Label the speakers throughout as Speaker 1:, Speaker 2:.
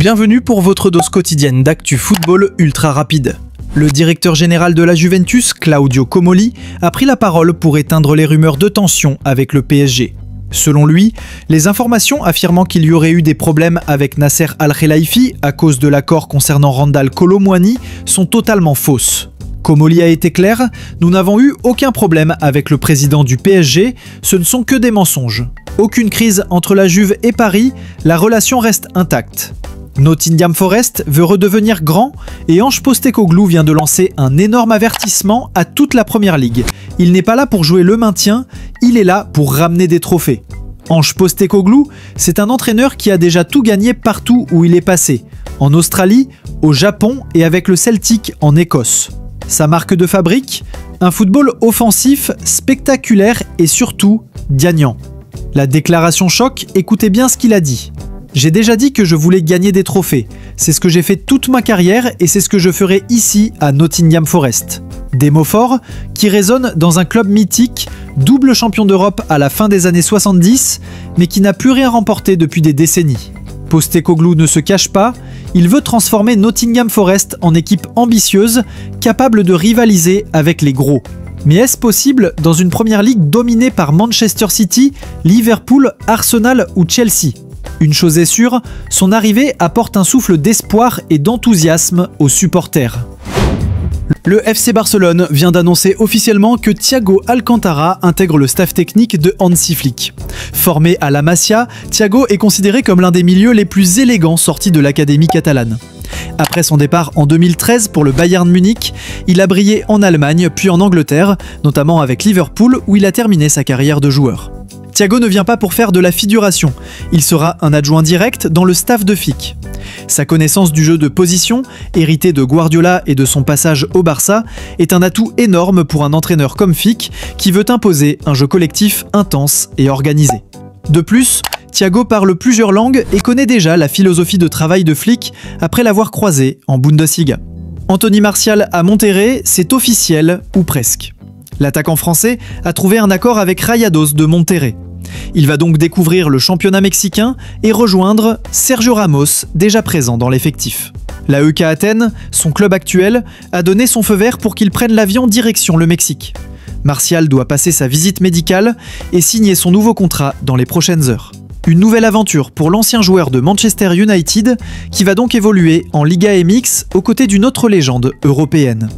Speaker 1: Bienvenue pour votre dose quotidienne d'actu football ultra rapide. Le directeur général de la Juventus, Claudio Comolli, a pris la parole pour éteindre les rumeurs de tension avec le PSG. Selon lui, les informations affirmant qu'il y aurait eu des problèmes avec Nasser Al-Khelaifi à cause de l'accord concernant Randal Kolo Muani sont totalement fausses. Comolli a été clair, nous n'avons eu aucun problème avec le président du PSG, ce ne sont que des mensonges. Aucune crise entre la Juve et Paris, la relation reste intacte. Nottingham Forest veut redevenir grand et Ange Postecoglou vient de lancer un énorme avertissement à toute la Première Ligue. Il n'est pas là pour jouer le maintien, il est là pour ramener des trophées. Ange Postecoglou, c'est un entraîneur qui a déjà tout gagné partout où il est passé, en Australie, au Japon et avec le Celtic en Écosse. Sa marque de fabrique, un football offensif, spectaculaire et surtout gagnant. La déclaration choc, écoutez bien ce qu'il a dit. J'ai déjà dit que je voulais gagner des trophées. C'est ce que j'ai fait toute ma carrière et c'est ce que je ferai ici à Nottingham Forest. Des mots forts qui résonnent dans un club mythique, double champion d'Europe à la fin des années 70, mais qui n'a plus rien remporté depuis des décennies. Postecoglou ne se cache pas, il veut transformer Nottingham Forest en équipe ambitieuse, capable de rivaliser avec les gros. Mais est-ce possible dans une première ligue dominée par Manchester City, Liverpool, Arsenal ou Chelsea ? Une chose est sûre, son arrivée apporte un souffle d'espoir et d'enthousiasme aux supporters. Le FC Barcelone vient d'annoncer officiellement que Thiago Alcantara intègre le staff technique de Hansi Flick. Formé à la Masia, Thiago est considéré comme l'un des milieux les plus élégants sortis de l'académie catalane. Après son départ en 2013 pour le Bayern Munich, il a brillé en Allemagne puis en Angleterre, notamment avec Liverpool où il a terminé sa carrière de joueur. Thiago ne vient pas pour faire de la figuration, il sera un adjoint direct dans le staff de Flick. Sa connaissance du jeu de position, héritée de Guardiola et de son passage au Barça, est un atout énorme pour un entraîneur comme Flick qui veut imposer un jeu collectif intense et organisé. De plus, Thiago parle plusieurs langues et connaît déjà la philosophie de travail de Flick après l'avoir croisé en Bundesliga. Anthony Martial à Monterrey, c'est officiel ou presque. L'attaquant français a trouvé un accord avec Rayados de Monterrey. Il va donc découvrir le championnat mexicain et rejoindre Sergio Ramos, déjà présent dans l'effectif. La EK Athènes, son club actuel, a donné son feu vert pour qu'il prenne l'avion direction le Mexique. Martial doit passer sa visite médicale et signer son nouveau contrat dans les prochaines heures. Une nouvelle aventure pour l'ancien joueur de Manchester United qui va donc évoluer en Liga MX aux côtés d'une autre légende européenne.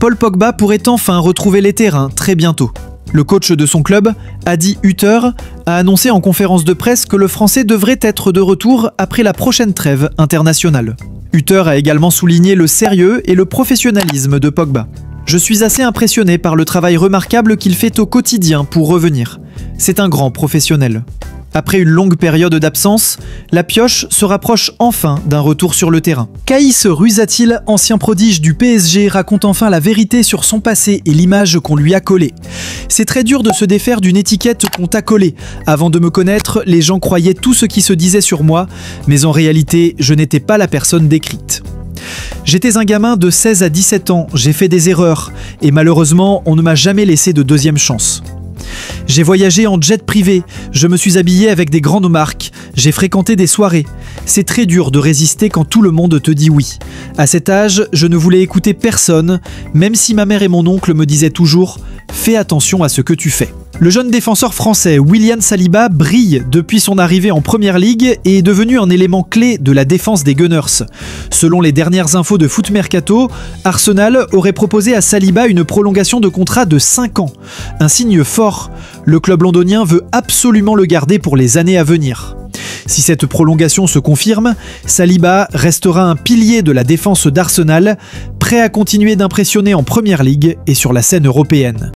Speaker 1: Paul Pogba pourrait enfin retrouver les terrains très bientôt. Le coach de son club, Adi Hütter, a annoncé en conférence de presse que le Français devrait être de retour après la prochaine trêve internationale. Hütter a également souligné le sérieux et le professionnalisme de Pogba. « Je suis assez impressionné par le travail remarquable qu'il fait au quotidien pour revenir. C'est un grand professionnel. » Après une longue période d'absence, la pioche se rapproche enfin d'un retour sur le terrain. Kaïs Ruizatil, ancien prodige du PSG, raconte enfin la vérité sur son passé et l'image qu'on lui a collée. C'est très dur de se défaire d'une étiquette qu'on t'a collée. Avant de me connaître, les gens croyaient tout ce qui se disait sur moi, mais en réalité, je n'étais pas la personne décrite. J'étais un gamin de 16 à 17 ans, j'ai fait des erreurs, et malheureusement, on ne m'a jamais laissé de deuxième chance. J'ai voyagé en jet privé, je me suis habillé avec des grandes marques, j'ai fréquenté des soirées. C'est très dur de résister quand tout le monde te dit oui. À cet âge, je ne voulais écouter personne, même si ma mère et mon oncle me disaient toujours « Fais attention à ce que tu fais ». Le jeune défenseur français William Saliba brille depuis son arrivée en Première Ligue et est devenu un élément clé de la défense des Gunners. Selon les dernières infos de Foot Mercato, Arsenal aurait proposé à Saliba une prolongation de contrat de 5 ans. Un signe fort, le club londonien veut absolument le garder pour les années à venir. Si cette prolongation se confirme, Saliba restera un pilier de la défense d'Arsenal, prêt à continuer d'impressionner en Première Ligue et sur la scène européenne.